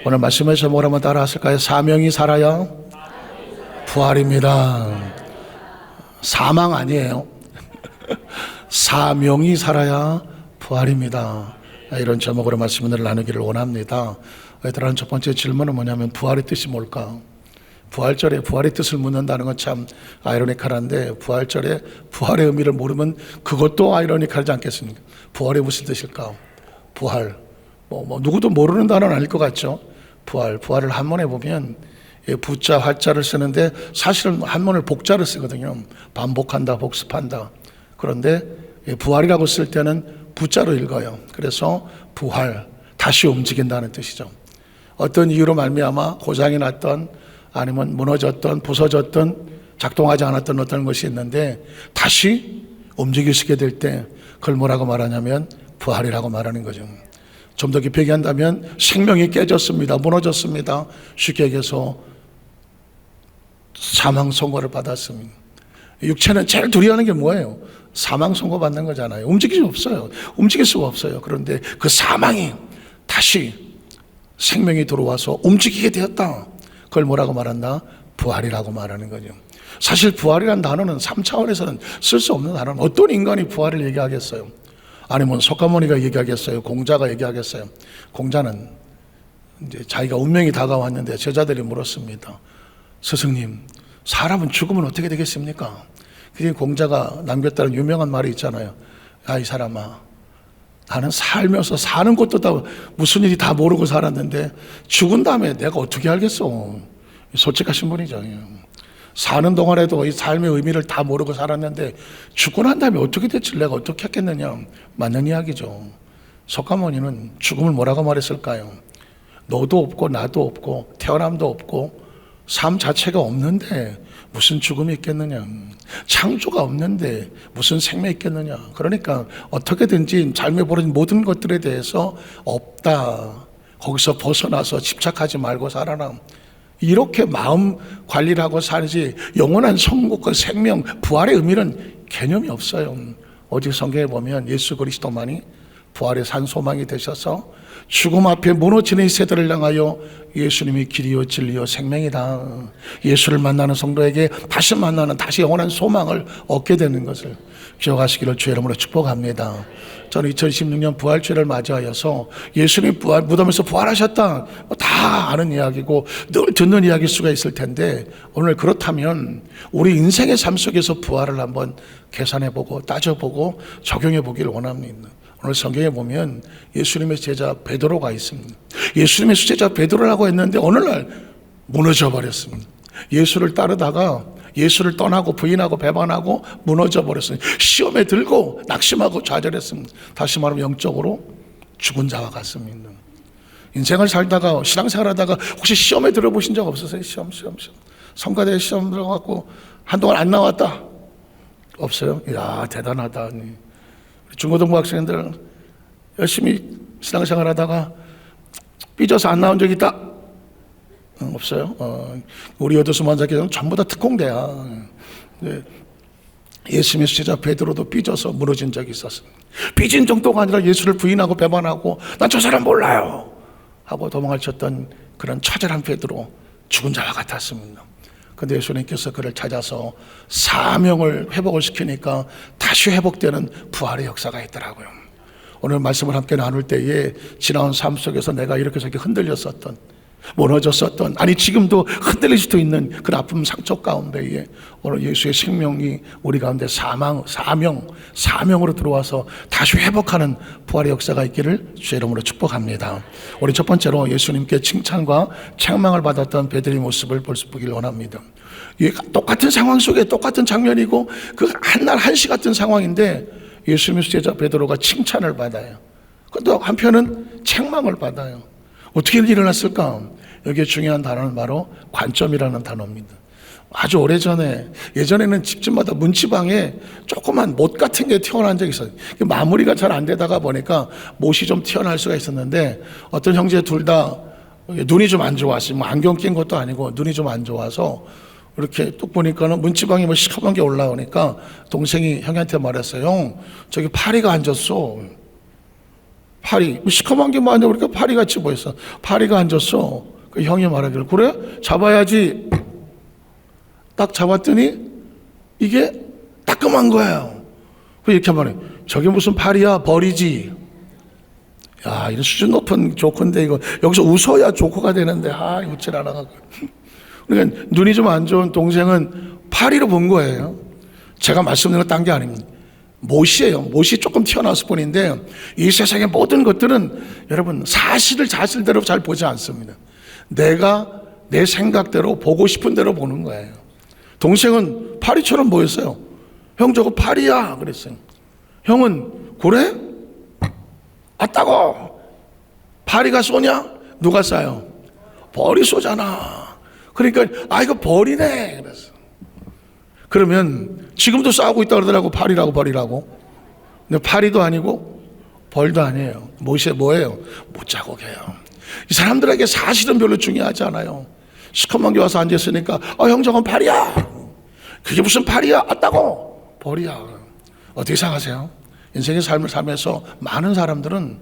오늘 말씀의 제목을 한번 따라 하실까요? 사명이 살아야 부활입니다. 사망 아니에요. 사명이 살아야 부활입니다. 이런 제목으로 말씀을 나누기를 원합니다. 들어가는 첫 번째 질문은 뭐냐면 부활의 뜻이 뭘까? 부활절에 부활의 뜻을 묻는다는 건 참 아이러니컬한데, 부활절에 부활의 의미를 모르면 그것도 아이러니컬하지 않겠습니까? 부활이 무슨 뜻일까? 부활, 누구도 모르는 단어는 아닐 것 같죠? 부활을 한문에 보면 부자, 활자를 쓰는데 사실은 한문을 복자를 쓰거든요. 반복한다, 복습한다. 그런데 부활이라고 쓸 때는 부자로 읽어요. 그래서 부활, 다시 움직인다는 뜻이죠. 어떤 이유로 말미암아 고장이 났던, 아니면 무너졌던, 부서졌던, 작동하지 않았던 어떤 것이 있는데 다시 움직이시게 될 때 그걸 뭐라고 말하냐면 부활이라고 말하는 거죠. 좀 더 깊이 얘기한다면 생명이 깨졌습니다, 무너졌습니다. 쉽게 얘기해서 사망 선고를 받았습니다. 육체는 제일 두려워하는 게 뭐예요? 사망 선고 받는 거잖아요. 움직일 수가 없어요. 그런데 그 사망이 다시 생명이 들어와서 움직이게 되었다. 그걸 뭐라고 말한다? 부활이라고 말하는 거죠. 사실 부활이라는 단어는 3차원에서는 쓸 수 없는 단어는, 어떤 인간이 부활을 얘기하겠어요? 아니면 석가모니가 얘기하겠어요? 공자가 얘기하겠어요? 공자는 이제 자기가 운명이 다가왔는데 제자들이 물었습니다. 스승님, 사람은 죽으면 어떻게 되겠습니까? 그게 공자가 남겼다는 유명한 말이 있잖아요. 야, 이 사람아, 나는 살면서 사는 것도 다 무슨 일이 다 모르고 살았는데 죽은 다음에 내가 어떻게 알겠어? 솔직하신 분이죠. 사는 동안에도 이 삶의 의미를 다 모르고 살았는데 죽고 난 다음에 어떻게 될지 내가 어떻게 했겠느냐. 맞는 이야기죠. 석가모니는 죽음을 뭐라고 말했을까요? 너도 없고 나도 없고 태어남도 없고 삶 자체가 없는데 무슨 죽음이 있겠느냐. 창조가 없는데 무슨 생명이 있겠느냐. 그러니까 어떻게든지 삶에 벌어진 모든 것들에 대해서 없다, 거기서 벗어나서 집착하지 말고 살아라. 이렇게 마음 관리를 하고 살지, 영원한 천국과 생명, 부활의 의미는 개념이 없어요. 오직 성경에 보면 예수 그리스도만이 부활의 산 소망이 되셔서 죽음 앞에 무너지는 이 세대를 향하여 예수님이 길이요 진리요 생명이다, 예수를 만나는 성도에게 다시 만나는, 다시 영원한 소망을 얻게 되는 것을 기억하시기를 주의 이름으로 축복합니다. 저는 2016년 부활주일을 맞이하여서 예수님 부활, 무덤에서 부활하셨다, 다 아는 이야기고 늘 듣는 이야기일 수가 있을 텐데, 오늘 그렇다면 우리 인생의 삶 속에서 부활을 한번 계산해보고 따져보고 적용해보기를 원합니다. 오늘 성경에 보면 예수님의 제자 베드로가 있습니다. 예수님의 수제자 베드로라고 했는데 어느 날 무너져 버렸습니다. 예수를 따르다가 예수를 떠나고 부인하고 배반하고 무너져 버렸습니다. 시험에 들고 낙심하고 좌절했습니다. 다시 말하면 영적으로 죽은 자와 같습니다. 인생을 살다가, 신앙생활하다가 혹시 시험에 들어보신 적 없으세요? 시험. 성가대 시험 들어가고 한동안 안 나왔다. 없어요? 이야, 대단하다. 중고등부 학생들 열심히 신앙생활하다가 삐져서 안 나온 적 있다? 없어요? 우리 여도수만자교는 전부 다 특공대야. 예수님의 수제자 베드로도 삐져서 무너진 적이 있었습니다. 삐진 정도가 아니라 예수를 부인하고 배반하고 난 저 사람 몰라요 하고 도망을 쳤던 그런 처절한 베드로, 죽은 자와 같았습니다. 그런데 예수님께서 그를 찾아서 사명을 회복을 시키니까 다시 회복되는 부활의 역사가 있더라고요. 오늘 말씀을 함께 나눌 때에 지나온 삶 속에서 내가 이렇게 저렇게 흔들렸었던, 무너졌었던, 아니 지금도 흔들릴 수도 있는 그 아픔 상처 가운데에 오늘 예수의 생명이 우리 가운데 사명으로 들어와서 다시 회복하는 부활의 역사가 있기를 주의 이름으로 축복합니다. 우리 첫 번째로 예수님께 칭찬과 책망을 받았던 베드로의 모습을 보기를 원합니다. 똑같은 상황 속에 똑같은 장면이고 그 한날 한시 같은 상황인데 예수님의 수제자 베드로가 칭찬을 받아요. 그런데 한편은 책망을 받아요. 어떻게 일어났을까? 여기에 중요한 단어는 바로 관점이라는 단어입니다. 아주 오래전에, 예전에는 집집마다 문지방에 조그만 못 같은 게 튀어나온 적이 있어요. 마무리가 잘 안 되다가 보니까 못이 좀 튀어나올 수가 있었는데, 어떤 형제 둘 다 눈이 좀 안 좋았어요. 안경 낀 것도 아니고 눈이 좀 안 좋아서 이렇게 뚝 보니까는 문지방에 시커먼 게 올라오니까 동생이 형한테 말했어요. 형, 저기 파리가 앉았어. 파리, 시커먼 게 뭐냐 그러니까 파리같이 보였어. 파리가 앉았어. 그 형이 말하기를, 그래? 잡아야지. 딱 잡았더니 이게 따끔한 거예요. 이렇게 말해. 저게 무슨 파리야, 벌이지. 야, 이런 수준 높은 조커인데 이거 여기서 웃어야 조커가 되는데 웃질 않아가지고. 그러니까 눈이 좀 안 좋은 동생은 파리로 본 거예요. 제가 말씀드린 건 딴 게 아닙니다. 못이에요. 못이 조금 튀어나왔을 뿐인데 이 세상의 모든 것들은 여러분 사실을 사실대로 잘 보지 않습니다. 내가 내 생각대로 보고 싶은 대로 보는 거예요. 동생은 파리처럼 보였어요. 형 저거 파리야 그랬어요. 형은 그래? 아따고 파리가 쏘냐? 누가 쏴요? 벌이 쏘잖아. 그러니까 이거 벌이네 그랬어. 그러면 지금도 싸우고 있다 그러더라고. 파리라고 벌이라고. 근데 파리도 아니고 벌도 아니에요. 뭐예요? 못자국이에요. 이 사람들에게 사실은 별로 중요하지 않아요. 시커먼 게 와서 앉았으니까 형 저건 파리야. 그게 무슨 파리야? 아따고 벌이야. 어떻게 생각하세요? 인생의 삶을 살면서 많은 사람들은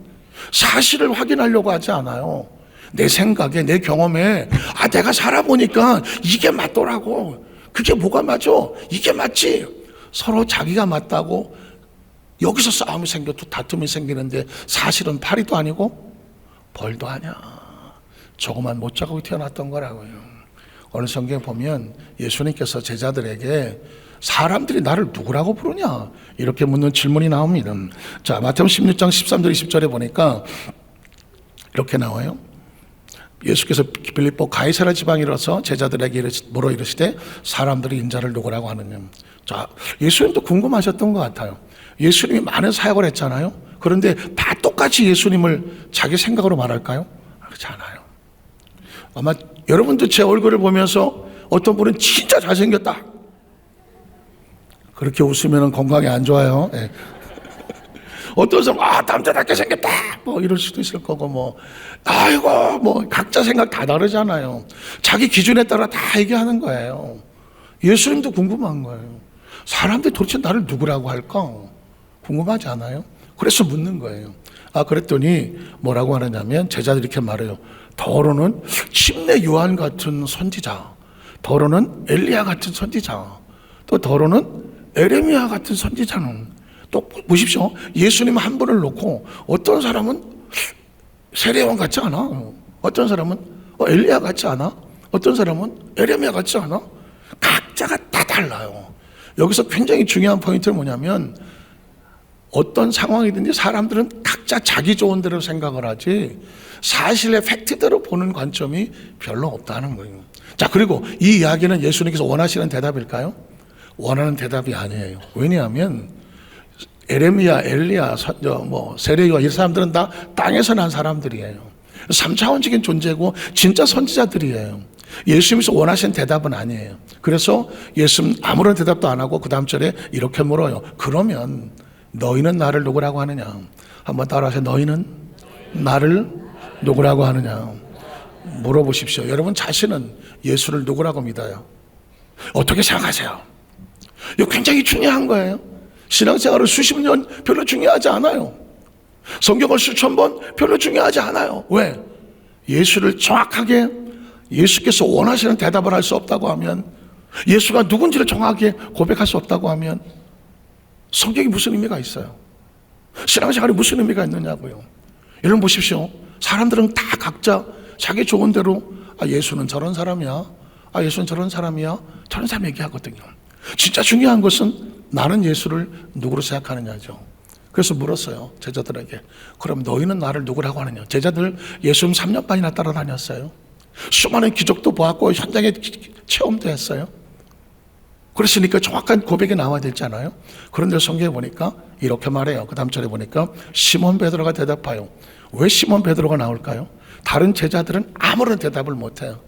사실을 확인하려고 하지 않아요. 내 생각에, 내 경험에 내가 살아보니까 이게 맞더라고. 그게 뭐가 맞아? 이게 맞지? 서로 자기가 맞다고 여기서 싸움이 생겨도 다툼이 생기는데 사실은 파리도 아니고 벌도 아니야. 조그만 못자국이 튀어났던 거라고요. 어느 성경에 보면 예수님께서 제자들에게 사람들이 나를 누구라고 부르냐? 이렇게 묻는 질문이 나옵니다. 자, 마태복음 16장 13절 20절에 보니까 이렇게 나와요. 예수께서 빌립보 가이사랴 지방에 이르러서 제자들에게 물어 이르시되 사람들이 인자를 누구라고 하느냐. 자, 예수님도 궁금하셨던 것 같아요. 예수님이 많은 사역을 했잖아요. 그런데 다 똑같이 예수님을 자기 생각으로 말할까요? 그렇지 않아요. 아마 여러분도 제 얼굴을 보면서 어떤 분은 진짜 잘생겼다 그렇게 웃으면 건강에 안 좋아요. 네. 어떤 사람은 남자답게 생겼다 뭐 이럴 수도 있을 거고 뭐 각자 생각 다 다르잖아요. 자기 기준에 따라 다 얘기하는 거예요. 예수님도 궁금한 거예요. 사람들이 도대체 나를 누구라고 할까? 궁금하지 않아요? 그래서 묻는 거예요. 그랬더니 뭐라고 하느냐면 제자들이 이렇게 말해요. 더러는 침례 요한 같은 선지자, 더러는 엘리야 같은 선지자, 또 더러는 에레미야 같은 선지자는. 또 보십시오. 예수님 한 분을 놓고 어떤 사람은 세례요한 같지 않아. 어떤 사람은 엘리야 같지 않아. 어떤 사람은 에레미야 같지 않아. 각자가 다 달라요. 여기서 굉장히 중요한 포인트는 뭐냐면 어떤 상황이든지 사람들은 각자 자기 좋은 대로 생각을 하지 사실의 팩트대로 보는 관점이 별로 없다는 거예요. 자, 그리고 이 이야기는 예수님께서 원하시는 대답일까요? 원하는 대답이 아니에요. 왜냐하면 에레미야, 엘리야, 세례요한 이 사람들은 다 땅에서 난 사람들이에요. 3차원적인 존재고 진짜 선지자들이에요. 예수님께서 원하시는 대답은 아니에요. 그래서 예수님 아무런 대답도 안 하고 그 다음 절에 이렇게 물어요. 그러면 너희는 나를 누구라고 하느냐? 한번 따라하세요. 너희는 나를 누구라고 하느냐? 물어보십시오. 여러분 자신은 예수를 누구라고 믿어요? 어떻게 생각하세요? 이거 굉장히 중요한 거예요. 신앙생활을 수십 년 별로 중요하지 않아요. 성경을 수천 번 별로 중요하지 않아요. 왜? 예수를 정확하게 예수께서 원하시는 대답을 할 수 없다고 하면, 예수가 누군지를 정확하게 고백할 수 없다고 하면 성경이 무슨 의미가 있어요? 신앙생활이 무슨 의미가 있느냐고요. 여러분 보십시오. 사람들은 다 각자 자기 좋은 대로 예수는 저런 사람이야, 예수는 저런 사람이야, 저런 사람 얘기하거든요. 진짜 중요한 것은 나는 예수를 누구로 생각하느냐죠. 그래서 물었어요. 제자들에게. 그럼 너희는 나를 누구라고 하느냐? 제자들 예수님 3년 반이나 따라다녔어요. 수많은 기적도 보았고 현장에 체험도 했어요. 그랬으니까 정확한 고백이 나와야 되잖아요. 그런데 성경에 보니까 이렇게 말해요. 그 다음 절에 보니까 시몬 베드로가 대답하여. 왜 시몬 베드로가 나올까요? 다른 제자들은 아무런 대답을 못해요.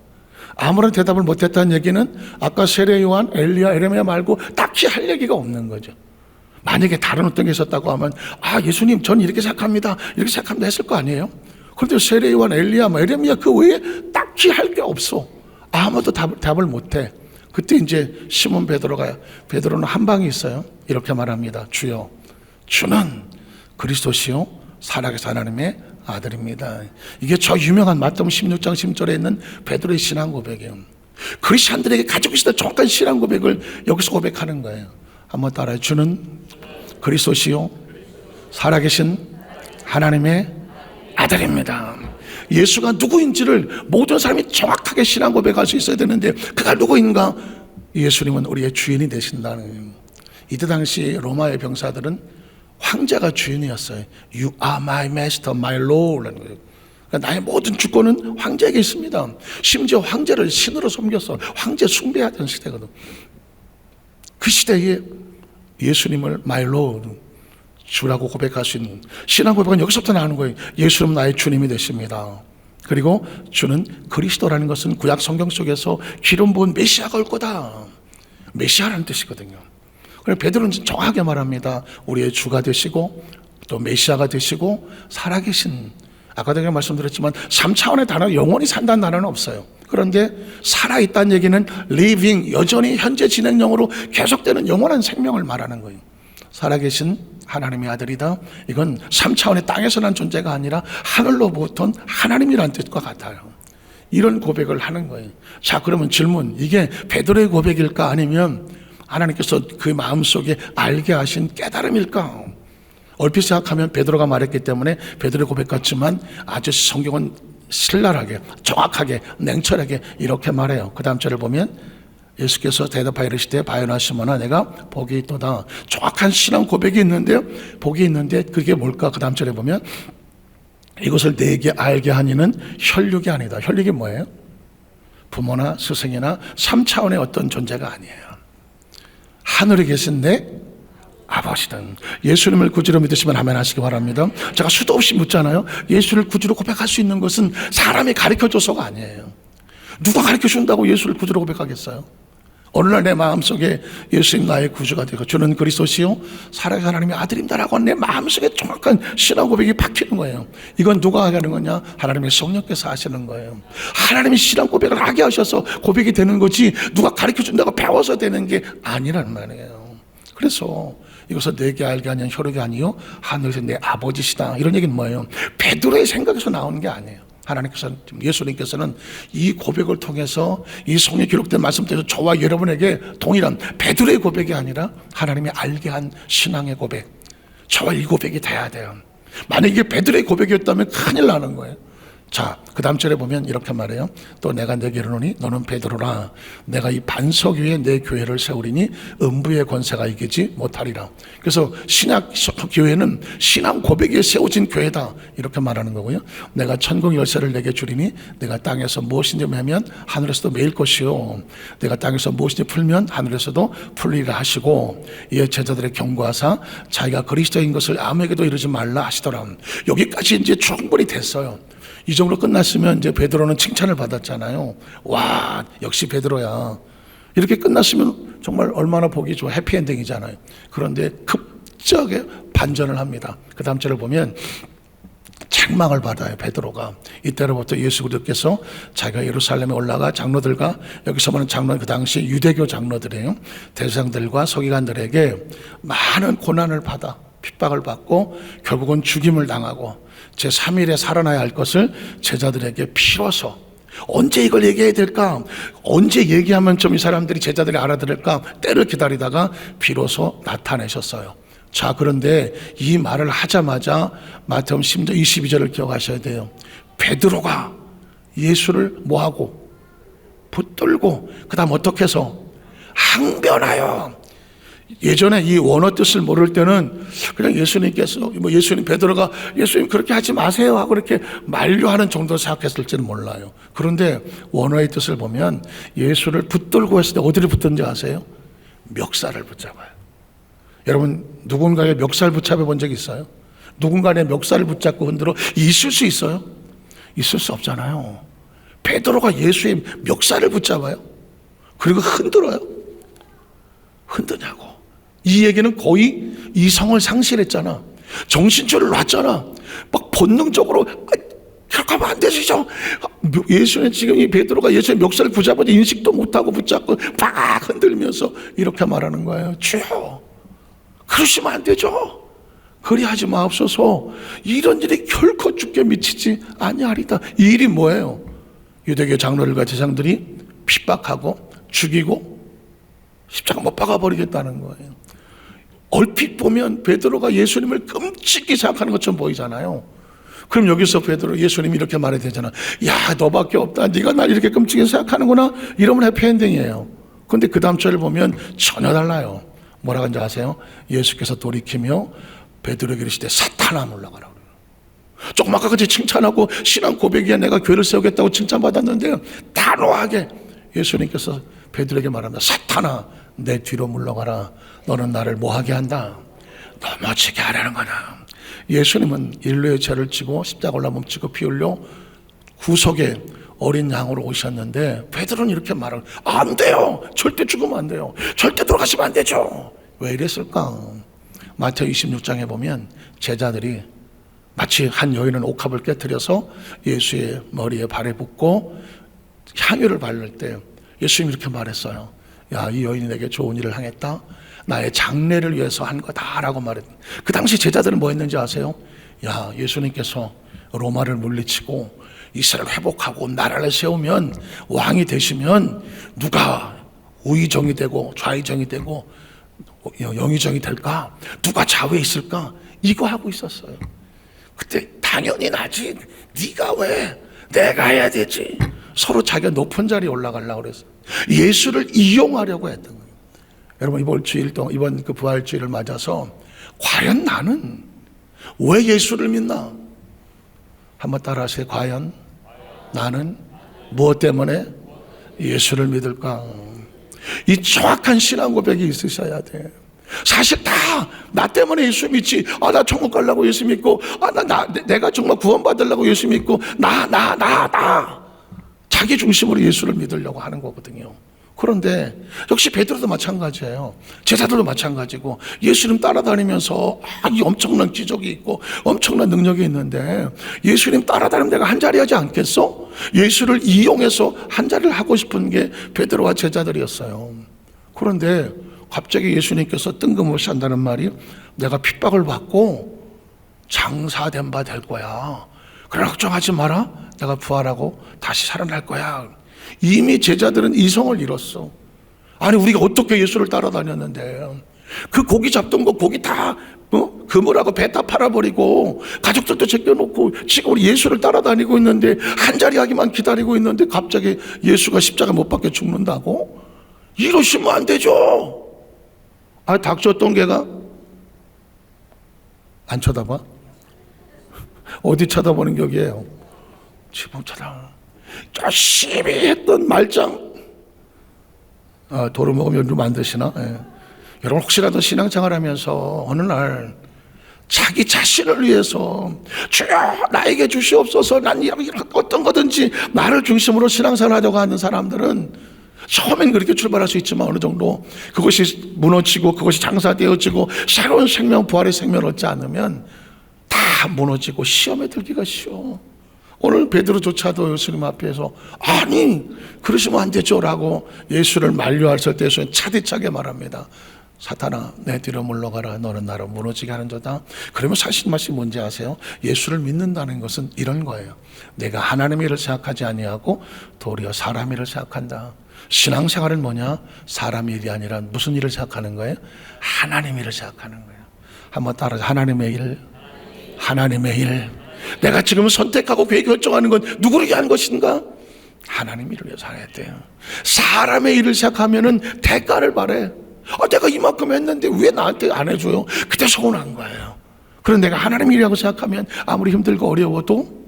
아무런 대답을 못했다는 얘기는 아까 세례 요한, 엘리야, 에레미야 말고 딱히 할 얘기가 없는 거죠. 만약에 다른 어떤 게 있었다고 하면 예수님 전 이렇게 생각합니다, 이렇게 생각합니다 했을 거 아니에요. 그런데 세례 요한, 엘리야, 에레미야 그 외에 딱히 할 게 없어. 아무도 답을 못해. 그때 이제 시몬 베드로는 한 방이 있어요. 이렇게 말합니다. 주여, 주는 그리스도시요 살아계신 하나님의 아들입니다. 이게 저 유명한 마태복음 16장 10절에 있는 베드로의 신앙 고백이에요. 그리스도인들에게 가지고 있었던 정확한 신앙 고백을 여기서 고백하는 거예요. 한번 따라해. 주는 그리스도시요 살아계신 하나님의 아들입니다. 예수가 누구인지를 모든 사람이 정확하게 신앙 고백할 수 있어야 되는데 그가 누구인가? 예수님은 우리의 주인이 되신다는 거예요. 이때 당시 로마의 병사들은 황제가 주인이었어요. You are my master, my lord. 그러니까 나의 모든 주권은 황제에게 있습니다. 심지어 황제를 신으로 섬겼어. 황제 숭배하던 시대거든. 그 시대에 예수님을 my lord, 주라고 고백할 수 있는 신앙 고백은 여기서부터 나오는 거예요. 예수님은 나의 주님이 되십니다. 그리고 주는 그리스도라는 것은 구약 성경 속에서 기름 부은 메시아가 올 거다. 메시아라는 뜻이거든요. 그래서 베드로는 정확하게 말합니다. 우리의 주가 되시고 또 메시아가 되시고 살아계신, 아까도 제가 말씀드렸지만 3차원의 단어, 영원히 산다는 단어는 없어요. 그런데 살아있다는 얘기는 living, 여전히 현재 진행형으로 계속되는 영원한 생명을 말하는 거예요. 살아계신 하나님의 아들이다. 이건 3차원의 땅에서 난 존재가 아니라 하늘로부터 온 하나님이라는 뜻과 같아요. 이런 고백을 하는 거예요. 자, 그러면 질문, 이게 베드로의 고백일까 아니면 하나님께서 그 마음속에 알게 하신 깨달음일까? 얼핏 생각하면 베드로가 말했기 때문에 베드로의 고백 같지만 아주 성경은 신랄하게, 정확하게, 냉철하게 이렇게 말해요. 그 다음 절을 보면 예수께서 대답하여 이르시되 바요나 시몬아 내가 복이 있도다. 정확한 신앙 고백이 있는데요, 복이 있는데 그게 뭘까? 그 다음 절에 보면 이것을 내게 알게 하니는 혈육이 아니다. 혈육이 뭐예요? 부모나 스승이나 3차원의 어떤 존재가 아니에요. 하늘에 계신 내 아버지든. 예수님을 구주로 믿으시면 아멘 하시기 바랍니다. 제가 수도 없이 묻잖아요. 예수를 구주로 고백할 수 있는 것은 사람이 가르쳐줘서가 아니에요. 누가 가르쳐준다고 예수를 구주로 고백하겠어요? 어느 날 내 마음속에 예수님 나의 구주가 되고 주는 그리스도시요 살아계신 하나님의 아들입니다라고 내 마음속에 정확한 신앙 고백이 박히는 거예요. 이건 누가 하게 하는 거냐? 하나님의 성령께서 하시는 거예요. 하나님이 신앙 고백을 하게 하셔서 고백이 되는 거지 누가 가르쳐준다고 배워서 되는 게 아니란 말이에요. 그래서 이것을 내게 알게 하는 혈육이 아니요 하늘에서 내 아버지시다. 이런 얘기는 뭐예요? 베드로의 생각에서 나오는 게 아니에요. 하나님께서는, 예수님께서는 이 고백을 통해서 이 성경에 기록된 말씀대로 저와 여러분에게 동일한 베드로의 고백이 아니라 하나님이 알게 한 신앙의 고백, 저와 이 고백이 돼야 돼요. 만약에 이게 베드로의 고백이었다면 큰일 나는 거예요. 자, 그 다음 절에 보면 이렇게 말해요. 또 내가 내게 이르노니 너는 베드로라. 내가 이 반석 위에 내 교회를 세우리니 음부의 권세가 이기지 못하리라. 그래서 신약 교회는 신앙 고백에 세워진 교회다, 이렇게 말하는 거고요. 내가 천국 열쇠를 내게 주리니 내가 땅에서 무엇인지 매면 하늘에서도 매일 것이요 내가 땅에서 무엇인지 풀면 하늘에서도 풀리라 하시고 이에 제자들의 경고하사 자기가 그리스도인 것을 아무에게도 이르지 말라 하시더라. 여기까지 이제 충분히 됐어요. 이 정도로 끝났으면 이제 베드로는 칭찬을 받았잖아요. 와, 역시 베드로야. 이렇게 끝났으면 정말 얼마나 보기 좋아, 해피엔딩이잖아요. 그런데 급작에 반전을 합니다. 그 다음 절을 보면 책망을 받아요, 베드로가. 이때로부터 예수 그리스도께서 자기가 예루살렘에 올라가 장로들과, 여기서 말하는 장로는 그 당시 유대교 장로들이에요, 대제사장들과 서기관들에게 많은 고난을 받아 핍박을 받고 결국은 죽임을 당하고 제3일에 살아나야 할 것을 제자들에게 비로소, 언제 이걸 얘기해야 될까? 언제 얘기하면 좀 이 사람들이, 제자들이 알아들을까? 때를 기다리다가 비로소 나타내셨어요. 자, 그런데 이 말을 하자마자 마태복음 10장 22절을 기억하셔야 돼요. 베드로가 예수를 뭐하고? 붙들고 그 다음 어떻게 해서? 항변하여. 예전에 이 원어 뜻을 모를 때는 그냥 예수님께서, 뭐 예수님, 베드로가 예수님 그렇게 하지 마세요 하고 이렇게 만류하는 정도로 생각했을지는 몰라요. 그런데 원어의 뜻을 보면 예수를 붙들고 했을 때 어디를 붙든지 아세요? 멱살을 붙잡아요. 여러분, 누군가의 멱살 붙잡아 본 적 있어요? 누군가의 멱살을 붙잡고 흔들어 있을 수 있어요? 있을 수 없잖아요. 베드로가 예수의 멱살을 붙잡아요. 그리고 흔들어요. 흔드냐고. 이 얘기는 거의 이성을 상실했잖아. 정신줄을 놨잖아. 막 본능적으로 그렇게 하면 안 되시죠. 예수는 지금 이 베드로가 예수의 멱살을 붙잡아 인식도 못하고 붙잡고 막 흔들면서 이렇게 말하는 거예요. 주여, 그러시면 안 되죠. 그리하지 마옵소서. 이런 일이 결코 주께 미치지 아니하리다. 이 일이 뭐예요? 유대교 장로들과 제사장들이 핍박하고 죽이고 십자가 못 박아버리겠다는 거예요. 얼핏 보면 베드로가 예수님을 끔찍히 생각하는 것처럼 보이잖아요. 그럼 여기서 베드로 예수님이 이렇게 말해야 되잖아. 야, 너밖에 없다. 네가 날 이렇게 끔찍히 생각하는구나. 이러면 해피엔딩이에요. 그런데 그 다음 절을 보면 전혀 달라요. 뭐라고 하는지 아세요? 예수께서 돌이키며 베드로에게 이르시되 사탄아 물러가라. 조금 아까까지 칭찬하고 신앙 고백이야 내가 교회를 세우겠다고 칭찬받았는데 단호하게 예수님께서 베드로에게 말합니다. 사탄아 내 뒤로 물러가라. 너는 나를 뭐하게 한다? 넘어지게 하라는 거다. 예수님은 인류의 죄를 지고 십자가 올라 몸치고 피 흘려 구속의 어린 양으로 오셨는데 베드로는 이렇게 말을 안 돼요. 절대 죽으면 안 돼요. 절대 돌아가시면 안 되죠. 왜 이랬을까? 마태오 26장에 보면 제자들이 마치 한 여인은 옥합을 깨뜨려서 예수의 머리에 발에 붓고 향유를 바를 때 예수님이 이렇게 말했어요. 야, 이 여인이 내게 좋은 일을 행했다. 나의 장래를 위해서 한 거다라고 말했다. 그 당시 제자들은 뭐 했는지 아세요? 야, 예수님께서 로마를 물리치고 이스라엘을 회복하고 나라를 세우면 왕이 되시면 누가 우의정이 되고 좌의정이 되고 영의정이 될까? 누가 좌우에 있을까? 이거 하고 있었어요. 그때 당연히 나지. 네가 왜? 내가 해야 되지. 서로 자기가 높은 자리에 올라가려고 그랬어요. 예수를 이용하려고 했던 거예요. 여러분 이번 그 부활주일을 맞아서 과연 나는 왜 예수를 믿나? 한번 따라하세요. 과연 나는 무엇 때문에 예수를 믿을까? 이 정확한 신앙 고백이 있으셔야 돼. 사실 다 나 때문에 예수 믿지. 나 천국 가려고 예수 믿고, 내가 정말 구원받으려고 예수 믿고, 나 자기 중심으로 예수를 믿으려고 하는 거거든요. 그런데 역시 베드로도 마찬가지예요. 제자들도 마찬가지고 예수님 따라다니면서 이 엄청난 기적이 있고 엄청난 능력이 있는데 예수님 따라다니면 내가 한 자리 하지 않겠어? 예수를 이용해서 한 자리를 하고 싶은 게 베드로와 제자들이었어요. 그런데 갑자기 예수님께서 뜬금없이 한다는 말이 내가 핍박을 받고 장사된 바 될 거야. 그러나 걱정하지 마라. 내가 부활하고 다시 살아날 거야. 이미 제자들은 이성을 잃었어. 아니 우리가 어떻게 예수를 따라다녔는데 그 고기 잡던 거 고기 다 그물하고 배 다 팔아버리고 가족들도 제껴놓고 지금 우리 예수를 따라다니고 있는데 한 자리 하기만 기다리고 있는데 갑자기 예수가 십자가 못 박혀 죽는다고? 이러시면 안 되죠. 닥쳤던 개가 안 쳐다봐? 어디 쳐다보는 격이에요? 지붕 쳐다. 열심히 했던 말짱. 도로 먹으면 좀 안 드시나? 예. 여러분 혹시라도 신앙생활 하면서 어느 날 자기 자신을 위해서 주여 나에게 주시옵소서 난 이런 어떤 거든지 나를 중심으로 신앙생활 하려고 하는 사람들은 처음엔 그렇게 출발할 수 있지만 어느 정도 그것이 무너지고 그것이 장사되어지고 새로운 생명 부활의 생명을 얻지 않으면 다 무너지고 시험에 들기가 쉬워. 오늘 베드로조차도 예수님 앞에서 아니 그러시면 안 되죠 라고 예수를 만류하실 때 예수는 차디차게 말합니다. 사탄아 내 뒤로 물러가라. 너는 나를 무너지게 하는 자다. 그러면 사실 맛이 뭔지 아세요? 예수를 믿는다는 것은 이런 거예요. 내가 하나님의 일을 생각하지 아니하고 도리어 사람의 일을 생각한다. 신앙생활은 뭐냐? 사람의 일이 아니라 무슨 일을 생각하는 거예요? 하나님의 일을 생각하는 거예요. 한번 따라서 하나님의 일, 하나님의 일. 내가 지금 선택하고 결정하는 건 누구를 위한 것인가? 하나님 일을 위해서 해야 돼요. 사람의 일을 시작하면은 대가를 바래. 내가 이만큼 했는데 왜 나한테 안 해줘요? 그때 서운한 거예요. 그런데 내가 하나님 일이라고 생각하면 아무리 힘들고 어려워도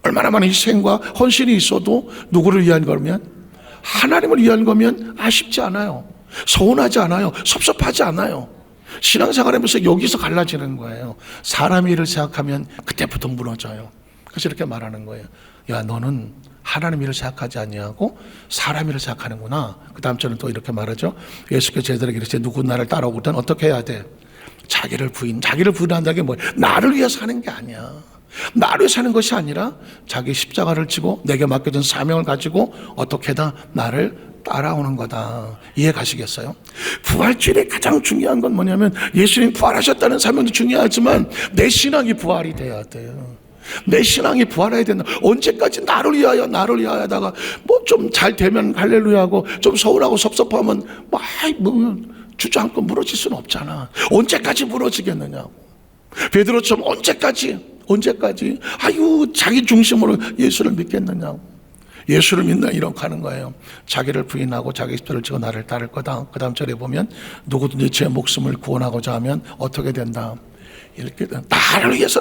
얼마나 많은 희생과 헌신이 있어도 누구를 위한 거면? 하나님을 위한 거면 아쉽지 않아요. 서운하지 않아요. 섭섭하지 않아요. 신앙생활하면서 여기서 갈라지는 거예요. 사람 일을 생각하면 그때부터 무너져요. 그래서 이렇게 말하는 거예요. 야 너는 하나님 일을 생각하지 아니하고 사람 일을 생각하는구나. 그 다음 절은 또 이렇게 말하죠. 예수께서 제자들에게 이르시되 누구 나를 따라오거든 어떻게 해야 돼? 자기를 부인한다는 게 뭐예요? 나를 위해서 사는 게 아니야. 나를 사는 것이 아니라 자기 십자가를 지고 내게 맡겨진 사명을 가지고 어떻게든 나를 따라오는 거다. 이해 가시겠어요? 부활주일에 가장 중요한 건 뭐냐면 예수님 부활하셨다는 사명도 중요하지만 내 신앙이 부활이 돼야 돼요. 내 신앙이 부활해야 된다. 언제까지 나를 위하여 하다가 뭐 좀 잘 되면 할렐루야하고 좀 서운하고 섭섭하면 뭐 주저앉고 무너질 수는 없잖아. 언제까지 무너지겠느냐고. 베드로처럼 언제까지 자기 중심으로 예수를 믿겠느냐고. 예수를 믿나 이렇게 하는 거예요. 자기를 부인하고 자기 십자가를 지고 나를 따를 거다. 그 다음 절에 보면 누구든지 제 목숨을 구원하고자 하면 어떻게 된다. 이렇게 나를 위해서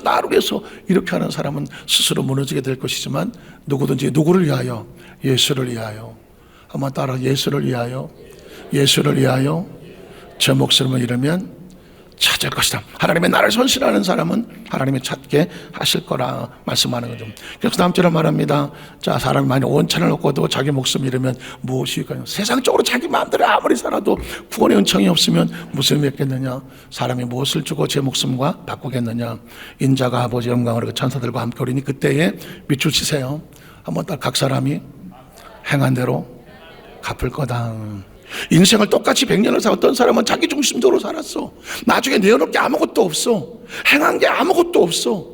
이렇게 하는 사람은 스스로 무너지게 될 것이지만 누구든지 누구를 위하여? 예수를 위하여. 한번 따라 예수를 위하여 제 목숨을 잃으면 찾을 것이다. 하나님의 나를 선실하는 사람은 하나님이 찾게 하실 거라 말씀하는 거죠. 그래서 다음 절에 말합니다. 자, 사람이 많이 원천을 얻고도 자기 목숨 잃으면 무엇일까요? 세상적으로 자기 마음대로 아무리 살아도 구원의 은총이 없으면 무슨 의미 있겠느냐? 사람이 무엇을 주고 제 목숨과 바꾸겠느냐? 인자가 아버지 영광으로 그 천사들과 함께 오리니 그때에 밑줄 치세요. 한번 딱 각 사람이 행한 대로 갚을 거다. 인생을 똑같이 100년을 살 어떤 사람은 자기 중심적으로 살았어. 나중에 내어놓을 게 아무것도 없어. 행한 게 아무것도 없어.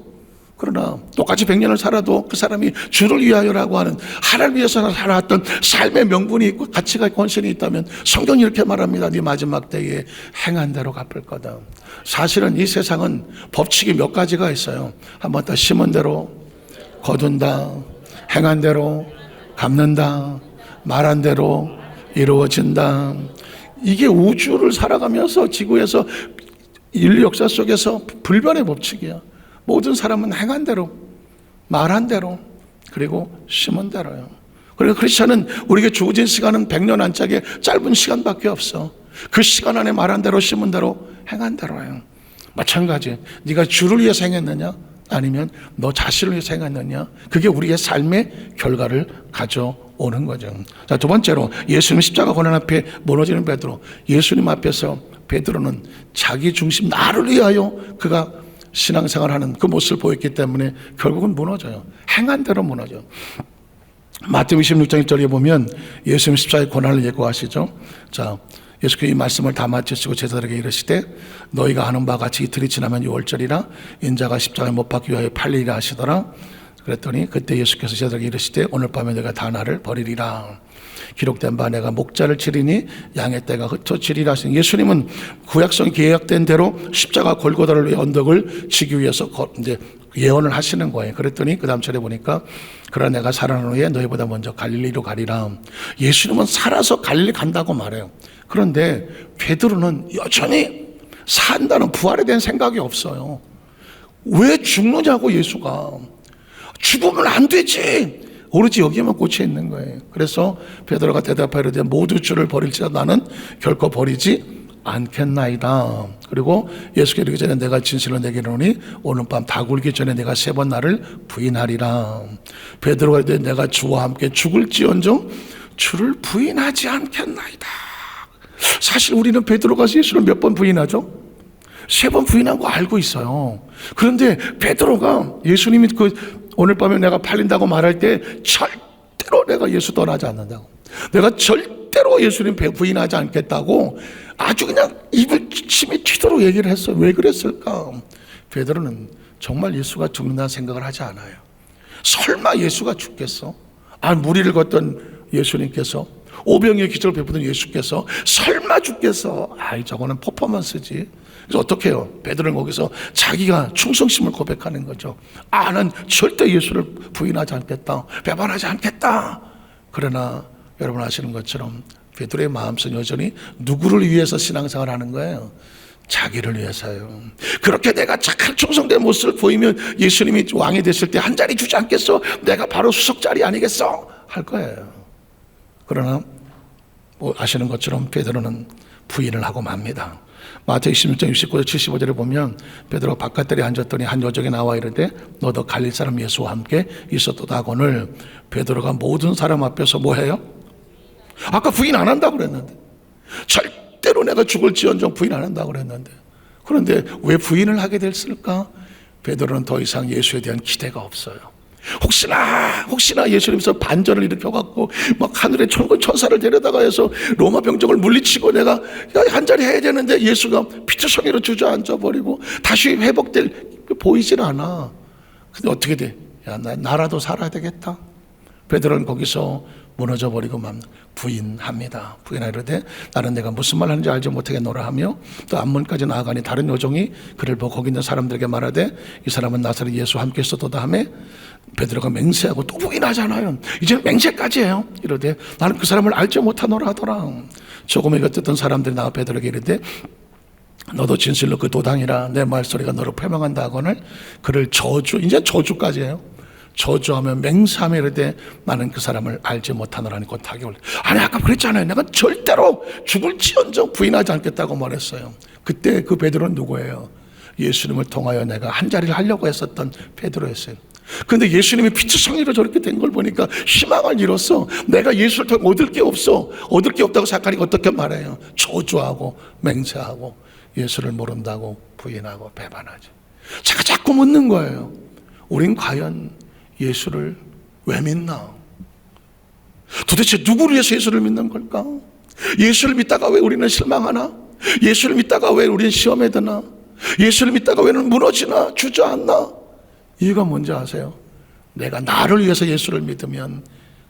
그러나 똑같이 100년을 살아도 그 사람이 주를 위하여라고 하는 하나님을 위해서 살아왔던 삶의 명분이 있고 가치가 있고 헌신이 있다면 성경이 이렇게 말합니다. 네 마지막 때에 행한 대로 갚을 거다. 사실은 이 세상은 법칙이 몇 가지가 있어요. 한번 더 심은 대로 거둔다. 행한 대로 갚는다. 말한 대로 이루어진다. 이게 우주를 살아가면서 지구에서 인류 역사 속에서 불변의 법칙이야. 모든 사람은 행한 대로, 말한 대로, 그리고 심은 대로요. 그리고 크리스천은 우리에게 주어진 시간은 100년 안짝의 짧은 시간밖에 없어. 그 시간 안에 말한 대로, 심은 대로, 행한 대로예요. 마찬가지. 네가 주를 위해서 행했느냐? 아니면 너 자신을 위해서 행했느냐? 그게 우리의 삶의 결과를 가져오는 거죠. 자, 두 번째로 예수님 십자가 고난 앞에 무너지는 베드로. 예수님 앞에서 베드로는 자기 중심 나를 위하여 그가 신앙생활하는 그 모습을 보였기 때문에 결국은 무너져요. 행한 대로 무너져. 마태복음 26장 1절에 보면 예수님 십자가의 고난을 예고하시죠. 자, 예수께서 이 말씀을 다 마치시고 제자들에게 이르시되 너희가 하는 바와 같이 이틀이 지나면 유월절이라 인자가 십자가에 못 박기 위하여 팔리리라 하시더라. 그랬더니 그때 예수께서 제자들에게 이르시되 오늘 밤에 내가 다 나를 버리리라. 기록된 바 내가 목자를 치리니 양의 떼가 흩어지리라 하신 예수님은 구약성 계약된 대로 십자가 골고다를 위해 언덕을 지기 위해서 이제 예언을 하시는 거예요. 그랬더니 그 다음 절에 보니까 그러나 내가 살아난 후에 너희보다 먼저 갈릴리로 가리라. 예수님은 살아서 갈릴리 간다고 말해요. 그런데 베드로는 여전히 산다는 부활에 대한 생각이 없어요. 왜 죽느냐고. 예수가 죽으면 안 되지. 오로지 여기에만 꽂혀 있는 거예요. 그래서 베드로가 대답하이르되 모두 주를 버릴지라도 나는 결코 버리지 않겠나이다. 그리고 예수께서 이르기 전에 내가 진실로 내게 이르노니 오늘 밤 다 굴기 전에 내가 3번 나를 부인하리라. 베드로가 이르되 내가 주와 함께 죽을지언정 주를 부인하지 않겠나이다. 사실 우리는 베드로가 예수를 몇 번 부인하죠? 3번 부인한 거 알고 있어요. 그런데 베드로가 예수님이 오늘 밤에 내가 팔린다고 말할 때 절대로 내가 예수 떠나지 않는다고, 내가 절대로 예수님 부인하지 않겠다고 아주 그냥 입을 침이 튀도록 얘기를 했어요. 왜 그랬을까? 베드로는 정말 예수가 죽는다는 생각을 하지 않아요. 설마 예수가 죽겠어? 무리를 걷던 예수님께서, 오병이의 기적을 베푸던 예수께서 설마 죽겠어? 저거는 퍼포먼스지. 그래서 어떻게 해요? 베드로는 거기서 자기가 충성심을 고백하는 거죠. 난 절대 예수를 부인하지 않겠다, 배반하지 않겠다. 그러나 여러분 아시는 것처럼 베드로의 마음속은 여전히 누구를 위해서 신앙생활을 하는 거예요? 자기를 위해서요. 그렇게 내가 착한 충성된 모습을 보이면 예수님이 왕이 됐을 때 한 자리 주지 않겠어? 내가 바로 수석자리 아니겠어? 할 거예요. 그러나 아시는 것처럼 베드로는 부인을 하고 맙니다. 마태복음 26장 69절 75절에 보면 베드로가 바깥들에 앉았더니 한 여종이 나와 이르되 너도 갈릴 사람 예수와 함께 있었도다 하거늘. 베드로가 모든 사람 앞에서 뭐해요? 아까 부인 안 한다고 그랬는데, 절대로 내가 죽을지언정 부인 안 한다고 그랬는데, 그런데 왜 부인을 하게 됐을까? 베드로는 더 이상 예수에 대한 기대가 없어요. 혹시나 예수님께서 반전을 일으켜갖고 막 하늘에 천사를 데려다가 해서 로마 병정을 물리치고 내가 한 자리 해야 되는데 예수가 피투성이로 주저앉아 버리고 다시 회복될 보이질 않아. 근데 어떻게 돼? 야, 나라도 살아야 되겠다. 베드로는 거기서 무너져 버리고 막 부인합니다. 부인하려되 나는 내가 무슨 말 하는지 알지 못하겠노라 하며 또 앞문까지 나아가니 다른 여종이 그를 보고 거기 있는 사람들에게 말하되 이 사람은 나사렛 예수와 함께 있었도다 하며 베드로가 맹세하고 또 부인하잖아요. 이제는 맹세까지 해요. 이러되 나는 그 사람을 알지 못하노라 하더라. 조금에 곁했던 사람들이 나와 베드로에게 이르되 너도 진실로 그 도당이라 내 말소리가 너를 표명한다 하거늘 그를 이제 저주까지 해요. 저주하며 맹세하며 이르되 나는 그 사람을 알지 못하노라니 곧 타격을. 아니 아까 그랬잖아요. 내가 절대로 죽을지언정 부인하지 않겠다고 말했어요. 그때 그 베드로는 누구예요? 예수님을 통하여 내가 한 자리를 하려고 했었던 베드로였어요. 그런데 예수님이 피투성이로 저렇게 된 걸 보니까 희망을 잃었어. 내가 예수를 통해 얻을 게 없어. 얻을 게 없다고 생각하니까 어떻게 말해요? 저주하고 맹세하고 예수를 모른다고 부인하고 배반하지. 제가 자꾸 묻는 거예요. 우린 과연 예수를 왜 믿나? 도대체 누구를 위해서 예수를 믿는 걸까? 예수를 믿다가 왜 우리는 실망하나? 예수를 믿다가 왜 우리는 시험에 드나? 예수를 믿다가 왜 우리는 무너지나? 주저앉나? 이유가 뭔지 아세요? 내가 나를 위해서 예수를 믿으면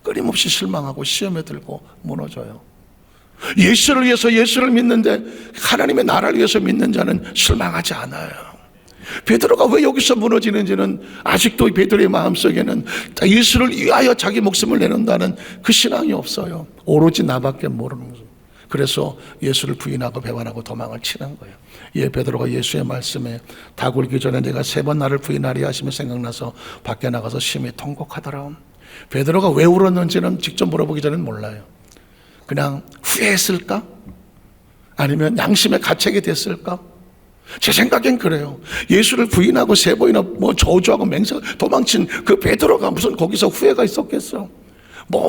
끊임없이 실망하고 시험에 들고 무너져요. 예수를 위해서 예수를 믿는데 하나님의 나라를 위해서 믿는 자는 실망하지 않아요. 베드로가 왜 여기서 무너지는지는 아직도 베드로의 마음속에는 예수를 위하여 자기 목숨을 내놓는다는 그 신앙이 없어요. 오로지 나밖에 모르는 거죠. 그래서 예수를 부인하고 배반하고 도망을 치는 거예요. 베드로가 예수의 말씀에 다 굴기 전에 내가 3번 나를 부인하리 하시며 생각나서 밖에 나가서 심히 통곡하더라. 베드로가 왜 울었는지는 직접 물어보기 전에는 몰라요. 그냥 후회했을까? 아니면 양심의 가책이 됐을까? 제 생각엔 그래요. 예수를 부인하고 3번이나 저주하고 맹세하고 도망친 그 베드로가 무슨 거기서 후회가 있었겠어?